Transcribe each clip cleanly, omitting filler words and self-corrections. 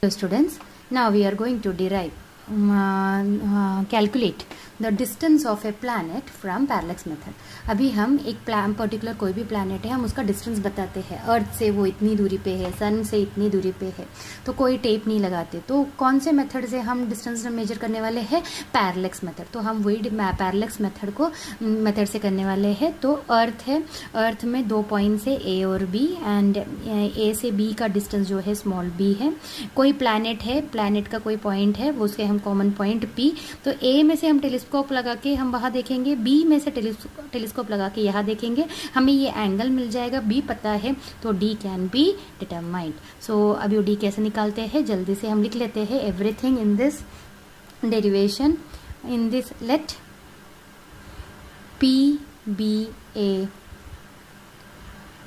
So students, now we are going to derive, calculate the distance of a planet from parallax method. अभी हम एक particular कोई भी planet है, हम उसका डिस्टेंस बताते हैं. अर्थ से वो इतनी दूरी पे है, सन से इतनी दूरी पे है, तो कोई टेप नहीं लगाते. तो कौन से मेथड से हम डिस्टेंस मेजर करने वाले हैं? Parallax method. तो हम वही पैरालेक्स मेथड से करने वाले हैं. तो अर्थ है, अर्थ में 2 पॉइंट्स है ए और बी, एंड ए से बी का डिस्टेंस जो है स्मॉल बी है. कोई प्लानट है, प्लानट का कोई पॉइंट है, वो उसके हम कॉमन पॉइंट पी. तो ए में से हम टेलीस्कोप लगा के हम वहां देखेंगे, बी में से टेलीस्कोप लगा के यहाँ देखेंगे, हमें ये एंगल मिल जाएगा. बी पता है तो डी कैन बी डिटरमाइंड. सो अभी डी कैसे निकालते हैं, जल्दी से हम लिख लेते हैं. Everything in this derivation, in this let P be a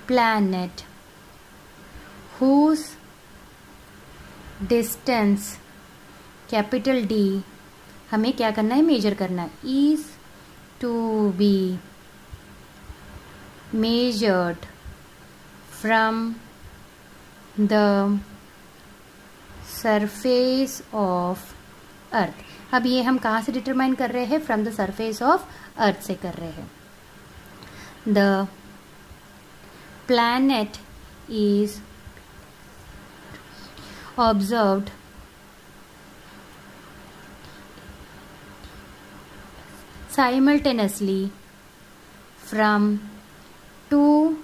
planet whose distance capital D हमें क्या करना है, मेजर करना है, is to be measured from the surface of earth. अब ये हम कहाँ से डिटरमाइन कर रहे हैं? From the surface of earth से कर रहे हैं. The planet is observed simultaneously from two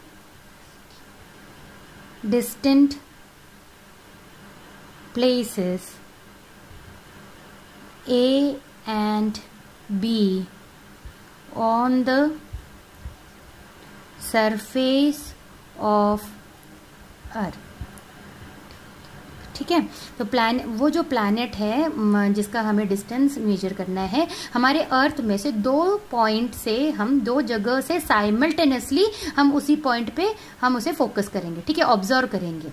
distant places A and B on the surface of earth. ठीक है. तो वो जो प्लैनेट है जिसका हमें डिस्टेंस मेजर करना है, हमारे अर्थ में से 2 पॉइंट से, हम 2 जगह से साइमल्टेनियसली हम उसी पॉइंट पे हम उसे फोकस करेंगे. ठीक है, ऑब्जर्व करेंगे.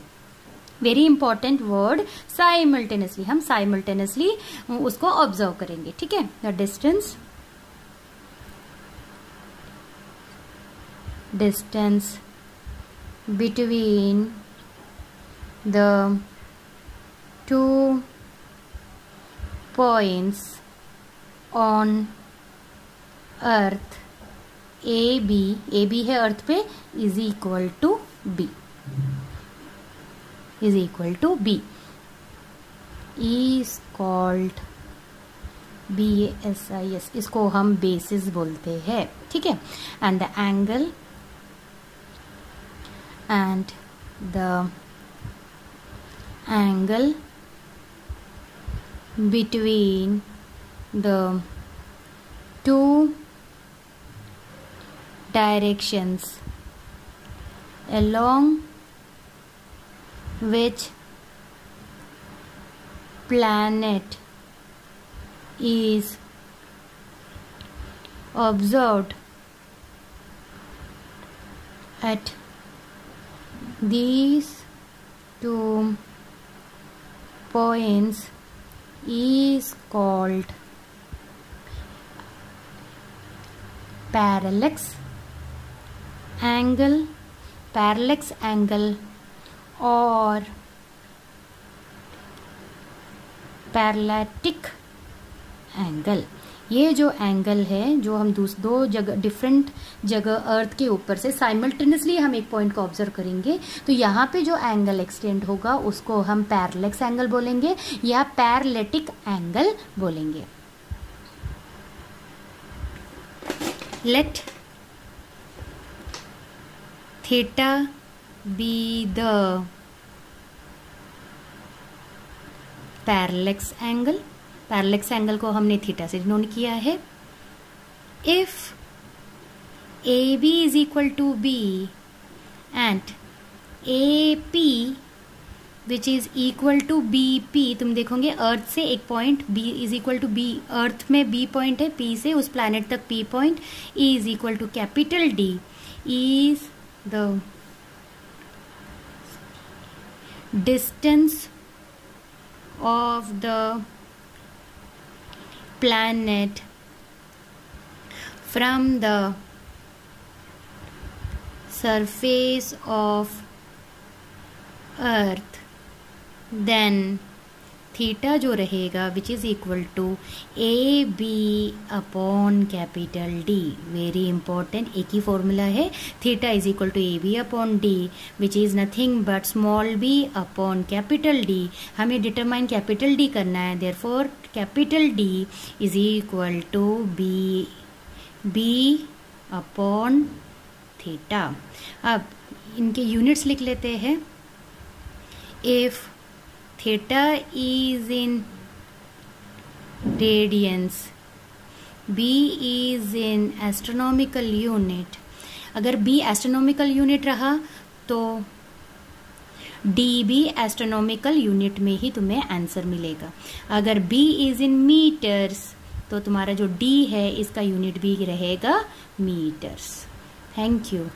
Very important word, simultaneously. हम साइमल्टेनियसली उसको ऑब्जर्व करेंगे. ठीक है. The distance between the 2 points on earth AB है अर्थ पे, is equal to B, is called BASIS. इसको हम बेसिस बोलते हैं. ठीक है. and the angle between the 2 directions along which planet is observed at these 2 points is called parallax angle or parallatic angle. ये जो एंगल है, जो हम 2 जगह, डिफरेंट जगह अर्थ के ऊपर से साइमल्टेनियसली हम एक पॉइंट को ऑब्जर्व करेंगे, तो यहाँ पे जो एंगल एक्सटेंड होगा उसको हम पैरेलेक्स एंगल बोलेंगे या पैरेलेटिक एंगल बोलेंगे. Let theta be the parallax angle. Parallax angle को हमने थीटा से डिनोट किया है. If A B is equal to B and A P which is equal to B P, तुम देखोगे अर्थ से एक point B is equal to B, earth में बी पॉइंट है, पी से उस प्लैनेट तक P point, E is equal to capital D is the distance of द planet from the surface of earth, then theta जो रहेगा which is equal to A B upon capital D. Very important, एक ही formula है, theta is equal to A B upon D which is nothing but small b upon capital D. हमें determine capital D करना है, therefore capital D is equal to B upon theta. अब इनके units लिख लेते हैं। If theta is in radians, b is in astronomical unit, अगर b astronomical unit रहा तो d भी एस्ट्रोनॉमिकल यूनिट में ही तुम्हें आंसर मिलेगा। अगर b इज इन मीटर्स तो तुम्हारा जो d है इसका यूनिट भी रहेगा मीटर्स। Thank you.